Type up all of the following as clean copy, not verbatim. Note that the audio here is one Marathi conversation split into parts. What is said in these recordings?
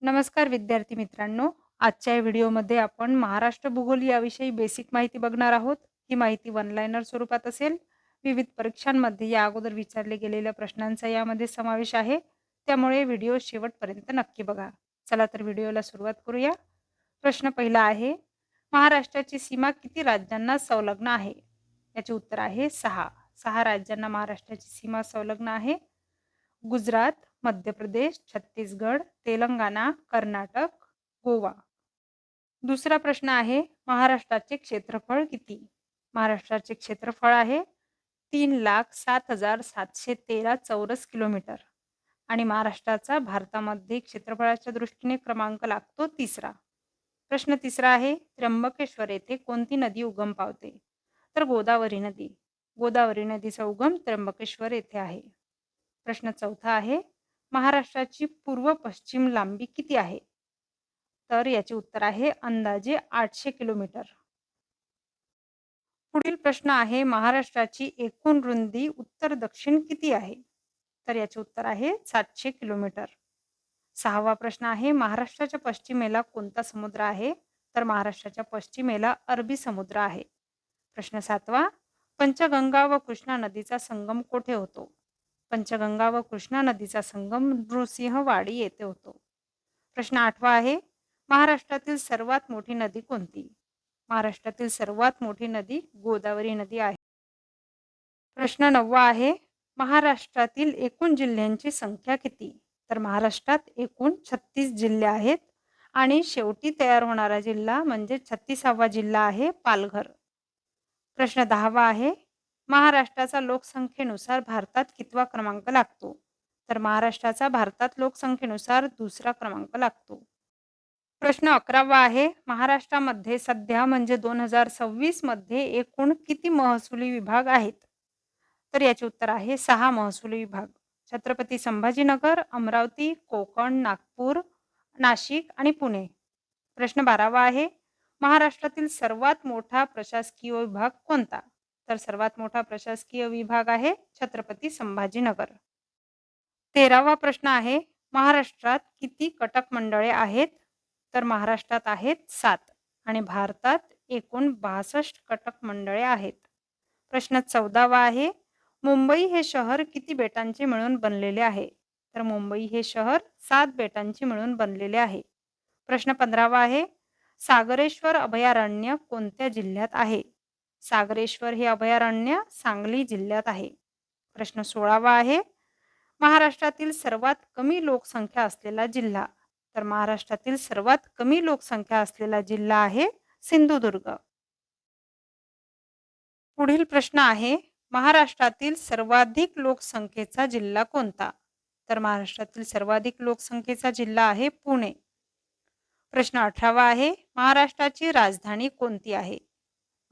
नमस्कार विद्यार्थी मित्रांनो. आजच्या या व्हिडिओमध्ये आपण महाराष्ट्र भूगोल याविषयी बेसिक माहिती बघणार आहोत. ही माहिती वन लाइनर स्वरूपात असेल. विविध परीक्षांमध्ये या अगोदर विचारले गेलेल्या प्रश्नांचा यामध्ये समावेश आहे. त्यामुळे व्हिडिओ शेवटपर्यंत नक्की बघा. चला तर व्हिडिओला सुरुवात करूया. प्रश्न पहिला आहे, महाराष्ट्राची सीमा किती राज्यांना संलग्न आहे? याचे उत्तर आहे 6. 6 राज्यांना महाराष्ट्राची सीमा संलग्न आहे. गुजरात, मध्य प्रदेश, छत्तीसगड, तेलंगणा, कर्नाटक, गोवा. दुसरा प्रश्न आहे, महाराष्ट्राचे क्षेत्रफळ किती? महाराष्ट्राचे क्षेत्रफळ आहे 3,07,713 चौरस किलोमीटर आणि महाराष्ट्राचा भारतामध्ये क्षेत्रफळाच्या दृष्टीने क्रमांक लागतो 3रा. प्रश्न तिसरा आहे, त्र्यंबकेश्वर येथे कोणती नदी उगम पावते? तर गोदावरी नदी. गोदावरी नदीचा उगम त्र्यंबकेश्वर येथे आहे. प्रश्न चौथा आहे, महाराष्ट्राची पूर्व पश्चिम लांबी किती आहे? तर याचे उत्तर आहे अंदाजे 800 किलोमीटर. पुढील प्रश्न आहे, महाराष्ट्राची एकूण रुंदी उत्तर दक्षिण किती आहे? तर याचे उत्तर आहे 700 किलोमीटर. 6वा प्रश्न आहे, महाराष्ट्राच्या पश्चिमेला कोणता समुद्र आहे? तर महाराष्ट्राच्या पश्चिमेला अरबी समुद्र आहे. प्रश्न 7वा, पंचगंगा व कृष्णा नदीचा संगम कोठे होतो? पंचगंगा व कृष्णा नदीचा संगम नृसिंहवाडी येथे होतो. प्रश्न 8वा आहे, महाराष्ट्रातील सर्वात मोठी नदी कोणती? महाराष्ट्रातील सर्वात मोठी नदी गोदावरी नदी आहे. प्रश्न 9वा आहे, महाराष्ट्रातील एकूण जिल्ह्यांची संख्या किती? तर महाराष्ट्रात एकूण 36 जिल्हे आहेत आणि शेवटी तयार होणारा जिल्हा म्हणजे 36वा जिल्हा आहे पालघर. प्रश्न 10वा आहे, महाराष्ट्राचा लोकसंख्येनुसार भारतात कितवा क्रमांक लागतो? तर महाराष्ट्राचा भारतात लोकसंख्येनुसार 2रा क्रमांक लागतो. प्रश्न 11वा आहे, महाराष्ट्रामध्ये सध्या म्हणजे 2026 मध्ये एकूण किती महसुली विभाग आहेत? तर याचे उत्तर आहे 6 महसुली विभाग. छत्रपती संभाजीनगर, अमरावती, कोकण, नागपूर, नाशिक आणि पुणे. प्रश्न 12वा आहे, महाराष्ट्रातील सर्वात मोठा प्रशासकीय विभाग कोणता? तर सर्वात मोठा प्रशासकीय विभाग आहे छत्रपती संभाजीनगर. 13वा प्रश्न आहे, महाराष्ट्रात किती कटक मंडळे आहेत? तर महाराष्ट्रात आहेत 7 आणि भारतात एकूण 62 कटक मंडळे आहेत. प्रश्न 14वा आहे, मुंबई हे शहर किती बेटांचे मिळून बनलेले आहे? तर मुंबई हे शहर 7 बेटांचे मिळून बनलेले आहे. प्रश्न 15वा आहे, सागरेश्वर अभयारण्य कोणत्या जिल्ह्यात आहे? सागरेश्वर हे अभयारण्य सांगली जिल्ह्यात आहे. प्रश्न 16वा आहे, महाराष्ट्रातील सर्वात कमी लोकसंख्या असलेला जिल्हा? तर महाराष्ट्रातील सर्वात कमी लोकसंख्या असलेला जिल्हा आहे सिंधुदुर्ग. पुढील प्रश्न आहे, महाराष्ट्रातील सर्वाधिक लोकसंख्येचा जिल्हा कोणता? तर महाराष्ट्रातील सर्वाधिक लोकसंख्येचा जिल्हा आहे पुणे. प्रश्न 18वा आहे, महाराष्ट्राची राजधानी कोणती आहे?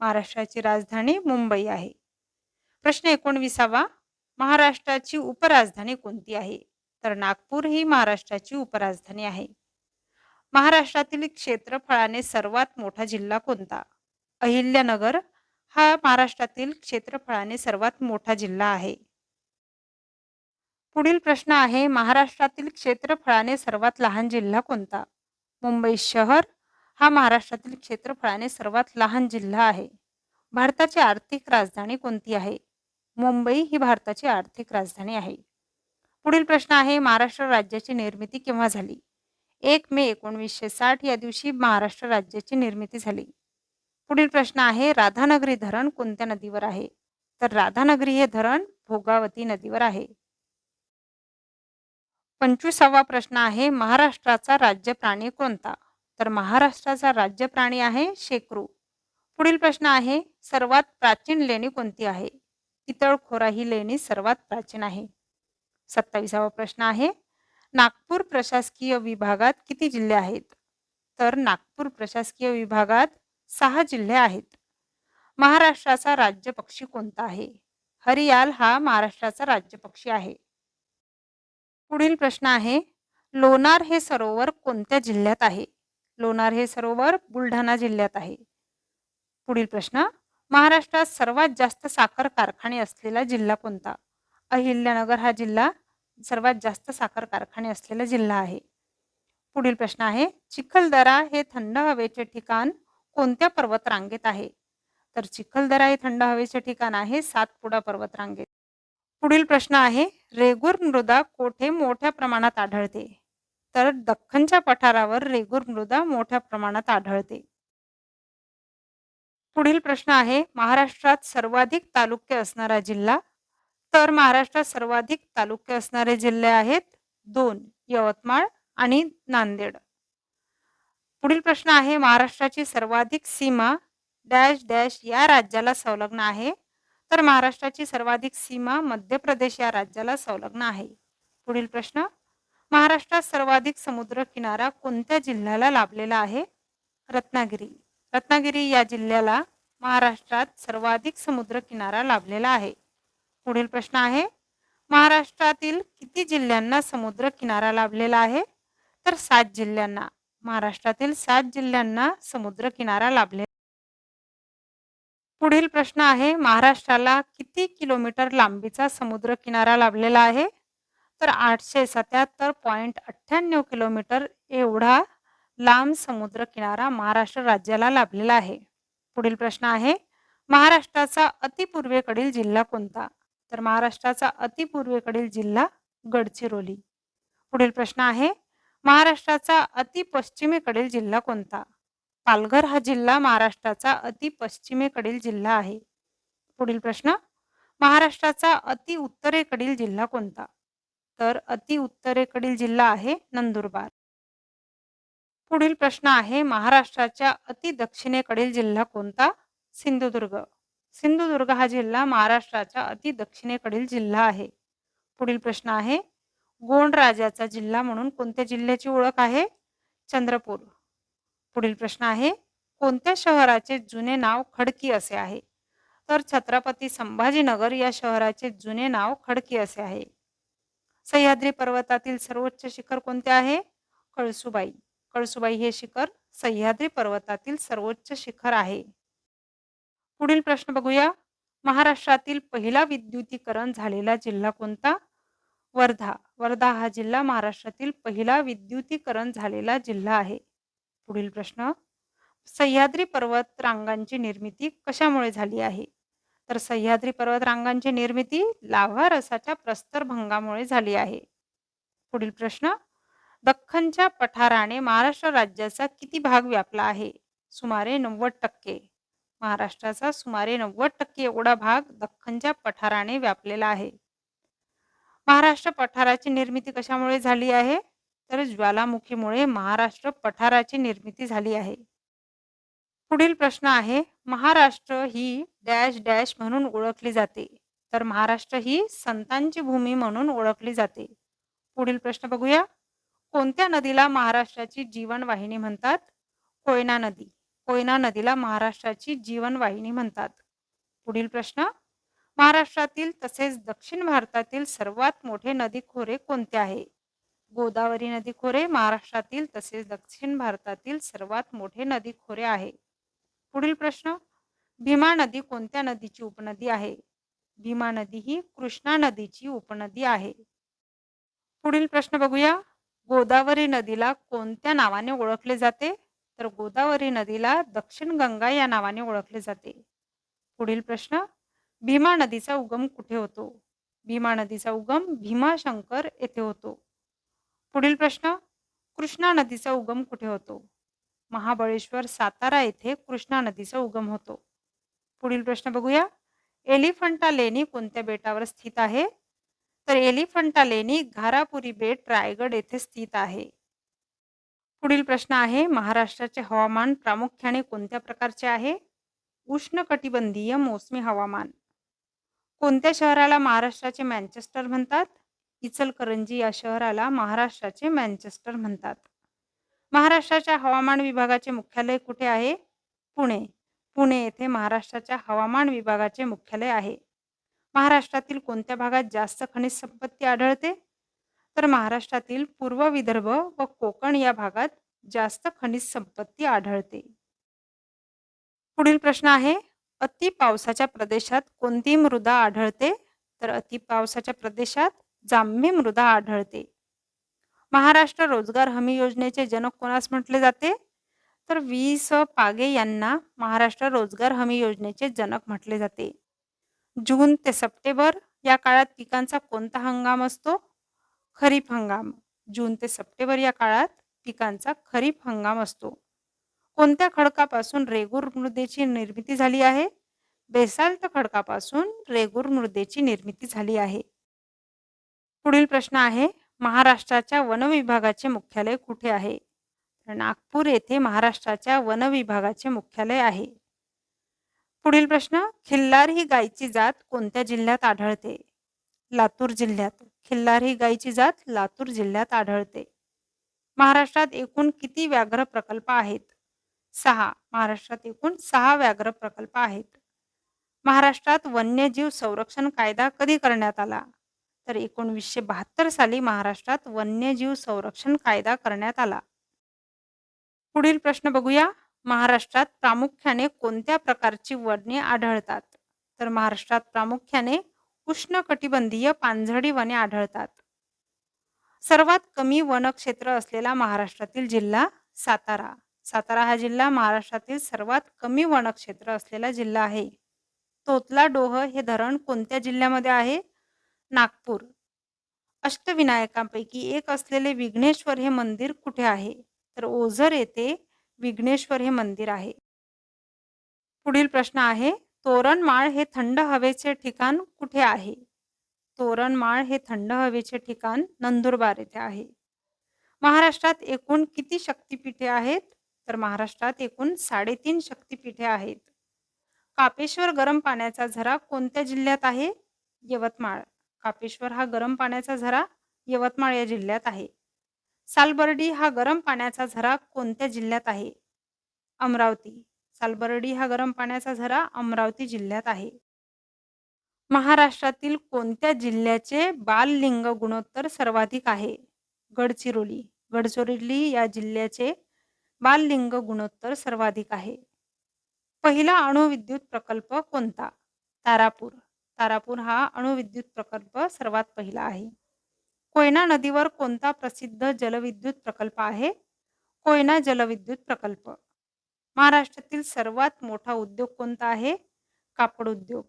महाराष्ट्राची राजधानी मुंबई आहे. प्रश्न 19वा, महाराष्ट्राची उपराजधानी कोणती आहे? तर नागपूर ही महाराष्ट्राची उपराजधानी आहे. महाराष्ट्रातील क्षेत्रफळाने सर्वात मोठा जिल्हा कोणता? अहिल्यानगर हा महाराष्ट्रातील क्षेत्रफळाने सर्वात मोठा जिल्हा आहे. पुढील प्रश्न आहे, महाराष्ट्रातील क्षेत्रफळाने सर्वात लहान जिल्हा कोणता? मुंबई शहर हा महाराष्ट्रातील क्षेत्रफळाने सर्वात लहान जिल्हा आहे. भारताची आर्थिक राजधानी कोणती आहे? मुंबई ही भारताची आर्थिक राजधानी आहे. पुढील प्रश्न आहे, महाराष्ट्र राज्याची निर्मिती केव्हा झाली? 1 मे 1960 या दिवशी महाराष्ट्र राज्याची निर्मिती झाली. पुढील प्रश्न आहे, राधानगरी धरण कोणत्या नदीवर आहे? तर राधानगरी हे धरण भोगावती नदीवर आहे. 25वा प्रश्न आहे, महाराष्ट्राचा राज्य प्राणी कोणता? तर महाराष्ट्राचा राज्य प्राणी आहे शेकरू. पुढील प्रश्न आहे, सर्वात प्राचीन लेणी कोणती आहे? पितळखोरा ही लेणी सर्वात प्राचीन आहे. 27वा प्रश्न आहे, नागपूर प्रशासकीय विभागात किती जिल्हे आहेत? तर नागपूर प्रशासकीय विभागात 6 जिल्हे आहेत. महाराष्ट्राचा राज्य पक्षी कोणता आहे? हरियाल हा महाराष्ट्राचा राज्य पक्षी आहे. पुढील प्रश्न आहे, लोणार हे सरोवर कोणत्या जिल्ह्यात आहे? लोणार हे सरोवर बुलढाणा जिल्ह्यात आहे. पुढील प्रश्न, महाराष्ट्रात सर्वात जास्त साखर कारखाने असलेला जिल्हा कोणता? अहिल्यानगर हा जिल्हा सर्वात जास्त साखर कारखाने असलेला जिल्हा आहे. पुढील प्रश्न आहे, चिखलदरा हे थंड हवेचे ठिकाण कोणत्या पर्वतरांगेत आहे? तर चिखलदरा हे थंड हवेचे ठिकाण आहे सातपुडा पर्वतरांगेत. पुढील प्रश्न आहे, रेगूर मृदा कोठे मोठ्या प्रमाणात आढळते? तर दख्खनच्या पठारावर रेगूर मृदा मोठ्या प्रमाणात आढळते. पुढील प्रश्न आहे, महाराष्ट्रात सर्वाधिक तालुके असणारा जिल्हा? तर महाराष्ट्रात सर्वाधिक तालुके असणारे जिल्हे आहेत 2, यवतमाळ आणि नांदेड. पुढील प्रश्न आहे, महाराष्ट्राची सर्वाधिक सीमा डॅश डॅश या राज्याला संलग्न आहे? तर महाराष्ट्राची सर्वाधिक सीमा मध्य प्रदेश या राज्याला संलग्न आहे. पुढील प्रश्न, महाराष्ट्रात सर्वाधिक समुद्र किनारा कोणत्या जिल्ह्याला लाभलेला आहे? रत्नागिरी. रत्नागिरी या जिल्ह्याला महाराष्ट्रात सर्वाधिक समुद्र किनारा लाभलेला आहे. पुढील प्रश्न आहे, महाराष्ट्रातील किती जिल्ह्यांना समुद्र किनारा लाभलेला आहे? तर 7 जिल्ह्यांना. महाराष्ट्रातील 7 जिल्ह्यांना समुद्र किनारा लाभलेला. पुढील प्रश्न आहे, महाराष्ट्राला किती किलोमीटर लांबीचा समुद्र किनारा लाभलेला आहे? तर 877.98 किलोमीटर एवढा लांब समुद्र किनारा महाराष्ट्र राज्याला लाभलेला आहे. पुढील प्रश्न आहे, महाराष्ट्राचा अतिपूर्वेकडील जिल्हा कोणता? तर महाराष्ट्राचा अतिपूर्वेकडील जिल्हा गडचिरोली. पुढील प्रश्न आहे, महाराष्ट्राचा अतिपश्चिमेकडील जिल्हा कोणता? पालघर हा जिल्हा महाराष्ट्राचा अतिपश्चिमेकडील जिल्हा आहे. पुढील प्रश्न, महाराष्ट्राचा अति उत्तरेकडील जिल्हा कोणता? तर अति उत्तरेकडील जिल्हा आहे नंदुरबार. पुढील प्रश्न आहे, महाराष्ट्राच्या अति दक्षिणेकडील जिल्हा कोणता? सिंधुदुर्ग. सिंधुदुर्ग हा जिल्हा महाराष्ट्राच्या अति दक्षिणेकडील जिल्हा आहे. पुढील प्रश्न आहे, गोंड राजाचा जिल्हा म्हणून कोणत्या जिल्ह्याची ओळख आहे? चंद्रपूर. पुढील प्रश्न आहे, कोणत्या शहराचे जुने नाव खडकी असे आहे? तर छत्रपती संभाजीनगर या शहराचे जुने नाव खडकी असे आहे. सह्याद्री पर्वतातील सर्वोच्च शिखर कोणते आहे? कळसुबाई. कळसुबाई हे शिखर सह्याद्री पर्वतातील सर्वोच्च शिखर आहे. पुढील प्रश्न बघूया, महाराष्ट्रातील पहिला विद्युतीकरण झालेला जिल्हा कोणता? वर्धा. वर्धा हा जिल्हा महाराष्ट्रातील पहिला विद्युतीकरण झालेला जिल्हा आहे. पुढील प्रश्न, सह्याद्री पर्वत रांगांची निर्मिती कशामुळे झाली आहे? तर सह्याद्री पर्वत रांगांची निर्मिती लाव्हा रसाच्या प्रस्तरभंगामुळे झाली आहे. पुढील प्रश्न, दख्खनच्या पठाराने महाराष्ट्र राज्याचा किती भाग व्यापला आहे? सुमारे 90%. महाराष्ट्राचा सुमारे 90% एवढा भाग दख्खनच्या पठाराने व्यापलेला आहे. महाराष्ट्र पठाराची निर्मिती कशामुळे झाली आहे? तर ज्वालामुखीमुळे महाराष्ट्र पठाराची निर्मिती झाली आहे. पुढील प्रश्न आहे, महाराष्ट्र ही डॅश डॅश म्हणून ओळखली जाते? तर महाराष्ट्र ही संतांची भूमी म्हणून ओळखली जाते. पुढील प्रश्न बघूया, कोणत्या नदीला महाराष्ट्राची जीवनवाहिनी म्हणतात? कोयना नदी. कोयना नदीला महाराष्ट्राची जीवनवाहिनी म्हणतात. पुढील प्रश्न, महाराष्ट्रातील तसेच दक्षिण भारतातील सर्वात मोठे नदीखोरे कोणते आहे? गोदावरी नदीखोरे महाराष्ट्रातील तसेच दक्षिण भारतातील सर्वात मोठे नदीखोरे आहे. पुढील प्रश्न, भीमा नदी कोणत्या नदीची उपनदी आहे? भीमा नदी ही कृष्णा नदीची उपनदी आहे. पुढील प्रश्न बघूया, गोदावरी नदीला कोणत्या नावाने ओळखले जाते? तर गोदावरी नदीला दक्षिण गंगा या नावाने ओळखले जाते. पुढील प्रश्न, भीमा नदीचा उगम कुठे होतो? भीमा नदीचा उगम भीमाशंकर येथे होतो. पुढील प्रश्न, कृष्णा नदीचा उगम कुठे होतो? महाबळेश्वर सातारा येथे कृष्णा नदीचा उगम होतो. पुढील प्रश्न बघूया, एलिफंटा लेणी कोणत्या बेटावर स्थित आहे? तर एलिफंटा लेणी घारापुरी बेट रायगड येथे स्थित आहे. पुढील प्रश्न आहे, महाराष्ट्राचे हवामान प्रामुख्याने कोणत्या प्रकारचे आहे? उष्णकटिबंधीय मोसमी हवामान. कोणत्या शहराला महाराष्ट्राचे मँचेस्टर म्हणतात? इचलकरंजी या शहराला महाराष्ट्राचे मँचेस्टर म्हणतात. महाराष्ट्राच्या हवामान विभागाचे मुख्यालय कुठे आहे? पुणे. पुणे येथे महाराष्ट्राच्या हवामान विभागाचे मुख्यालय आहे. महाराष्ट्रातील कोणत्या भागात जास्त खनिज संपत्ती आढळते? तर महाराष्ट्रातील पूर्व विदर्भ व कोकण या भागात जास्त खनिज संपत्ती आढळते. पुढील प्रश्न आहे, अति पावसाच्या प्रदेशात कोणती मृदा आढळते? तर अति पावसाच्या प्रदेशात जांभी मृदा आढळते. महाराष्ट्र रोजगार हमी योजनेचे जनक कोणास म्हटले जाते? तर वी.स. पागे यांना महाराष्ट्र रोजगार हमी योजनेचे जनक म्हटले जाते. जून ते सप्टेंबर या काळात पिकांचा कोणता हंगाम असतो? खरीप हंगाम. जून ते सप्टेंबर या काळात पिकांचा खरीप हंगाम असतो. कोणत्या खडकापासून रेगूर मृदेची निर्मिती झाली आहे? बेसाल्ट खडकापासून रेगूर मृदेची निर्मिती झाली आहे. पुढील प्रश्न आहे, महाराष्ट्राच्या वन विभागाचे मुख्यालय कुठे आहे? तर नागपूर येथे महाराष्ट्राच्या वन विभागाचे मुख्यालय आहे. पुढील प्रश्न, खिल्लार ही गायीची जात कोणत्या जिल्ह्यात आढळते? लातूर जिल्ह्यात. खिल्लार ही गायीची जात लातूर जिल्ह्यात आढळते. महाराष्ट्रात एकूण किती व्याघ्र प्रकल्प आहेत? 6. महाराष्ट्रात एकूण 6 व्याघ्र प्रकल्प आहेत. महाराष्ट्रात वन्यजीव संरक्षण कायदा कधी करण्यात आला? तर 1972 साली महाराष्ट्रात वन्यजीव संरक्षण कायदा करण्यात आला. पुढील प्रश्न बघूया, महाराष्ट्रात प्रामुख्याने कोणत्या प्रकारची वने आढळतात? तर महाराष्ट्रात प्रामुख्याने उष्णकटिबंधीय पानझडी वने आढळतात. सर्वात कमी वनक्षेत्र असलेला महाराष्ट्रातील जिल्हा? सातारा. सातारा हा जिल्हा महाराष्ट्रातील सर्वात कमी वनक्षेत्र असलेला जिल्हा आहे. तोतलाडोह हे धरण कोणत्या जिल्ह्यामध्ये आहे? नागपूर. अष्टविनायकांपैकी एक असलेले विघ्नेश्वर हे मंदिर कुठे आहे? तर ओझर येथे विघ्नेश्वर हे मंदिर आहे. पुढील प्रश्न आहे, तोरणमाळ हे थंड हवेचे ठिकाण कुठे आहे? तोरणमाळ हे थंड हवेचे ठिकाण नंदुरबार येथे आहे. महाराष्ट्रात एकूण किती शक्तिपीठे आहेत? तर महाराष्ट्रात एकूण 3.5 शक्तिपीठे आहेत. कापेश्वर गरम पाण्याचा झरा कोणत्या जिल्ह्यात आहे? यवतमाळ. कापेश्वर हा गरम पाण्याचा झरा यवतमाळ या जिल्ह्यात आहे. सालबर्डी हा गरम पाण्याचा झरा कोणत्या जिल्ह्यात आहे? अमरावती. सालबर्डी हा गरम पाण्याचा झरा अमरावती जिल्ह्यात आहे. महाराष्ट्रातील कोणत्या जिल्ह्याचे बाललिंग गुणोत्तर सर्वाधिक आहे? गडचिरोली. गडचिरोली या जिल्ह्याचे बाललिंग गुणोत्तर सर्वाधिक आहे. पहिला अणुविद्युत प्रकल्प कोणता? तारापूर. तारापूर हा अणुविद्युत प्रकल्प सर्वात पहिला आहे. कोयना नदीवर कोणता प्रसिद्ध जलविद्युत प्रकल्प आहे? कोयना जलविद्युत प्रकल्प. महाराष्ट्रातील सर्वात मोठा उद्योग कोणता आहे? कापड उद्योग.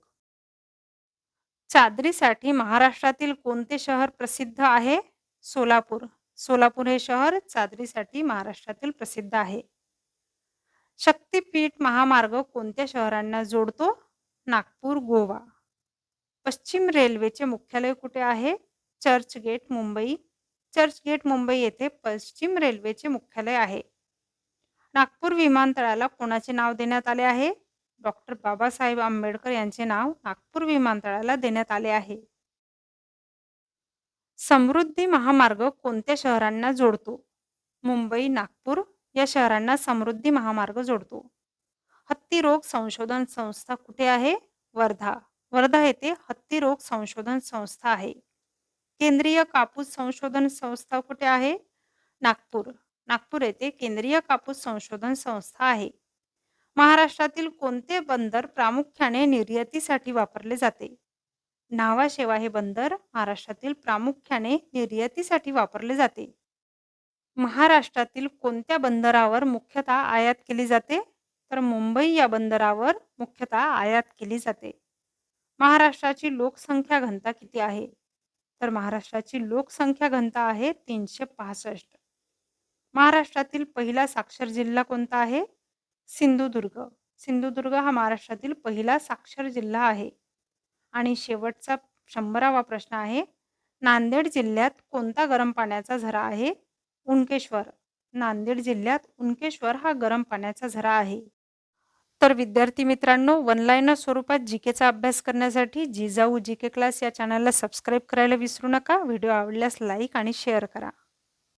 चादरीसाठी महाराष्ट्रातील कोणते शहर प्रसिद्ध आहे? सोलापूर. सोलापूर हे शहर चादरीसाठी महाराष्ट्रातील प्रसिद्ध आहे. शक्तिपीठ महामार्ग कोणत्या शहरांना जोडतो? नागपूर, गोवा. पश्चिम रेल्वेचे मुख्यालय कुठे आहे? चर्चगेट, मुंबई. चर्चगेट, मुंबई येथे पश्चिम रेल्वेचे मुख्यालय आहे. नागपूर विमानतळाला कोणाचे नाव देण्यात आले आहे? डॉक्टर बाबासाहेब आंबेडकर यांचे नाव नागपूर विमानतळाला देण्यात आले आहे. समृद्धी महामार्ग कोणत्या शहरांना जोडतो? मुंबई, नागपूर या शहरांना समृद्धी महामार्ग जोडतो. हत्ती रोग संशोधन संस्था कुठे आहे? वर्धा. वर्धा येथे हत्ती रोग संशोधन संस्था आहे. केंद्रीय कापूस संशोधन संस्था कुठे आहे? नागपूर. नागपूर येथे केंद्रीय कापूस संशोधन संस्था आहे. महाराष्ट्रातील कोणते बंदर प्रामुख्याने निर्यातीसाठी वापरले जाते? न्हावा हे बंदर महाराष्ट्रातील प्रामुख्याने निर्यातीसाठी वापरले जाते. महाराष्ट्रातील कोणत्या बंदरावर मुख्यतः आयात केली जाते? तर मुंबई या बंदरावर मुख्यतः आयात केली जाते. महाराष्ट्राची लोकसंख्या घनता किती आहे? तर महाराष्ट्राची लोकसंख्या घनता आहे 365. महाराष्ट्रातील पहिला साक्षर जिल्हा कोणता आहे? सिंधुदुर्ग. सिंधुदुर्ग हा महाराष्ट्रातील पहिला साक्षर जिल्हा आहे. आणि शेवटचा 100वा प्रश्न आहे, नांदेड जिल्ह्यात कोणता गरम पाण्याचा झरा आहे? उनकेश्वर. नांदेड जिल्ह्यात उनकेश्वर हा गरम पाण्याचा झरा आहे. तर विद्यार्थी मित्रांनो, ऑनलाईन स्वरूपात जीकेचा अभ्यास करण्यासाठी जिजाऊ जीके क्लास या चॅनलला सबस्क्राईब करायला विसरू नका. व्हिडिओ आवडल्यास लाईक आणि शेअर करा.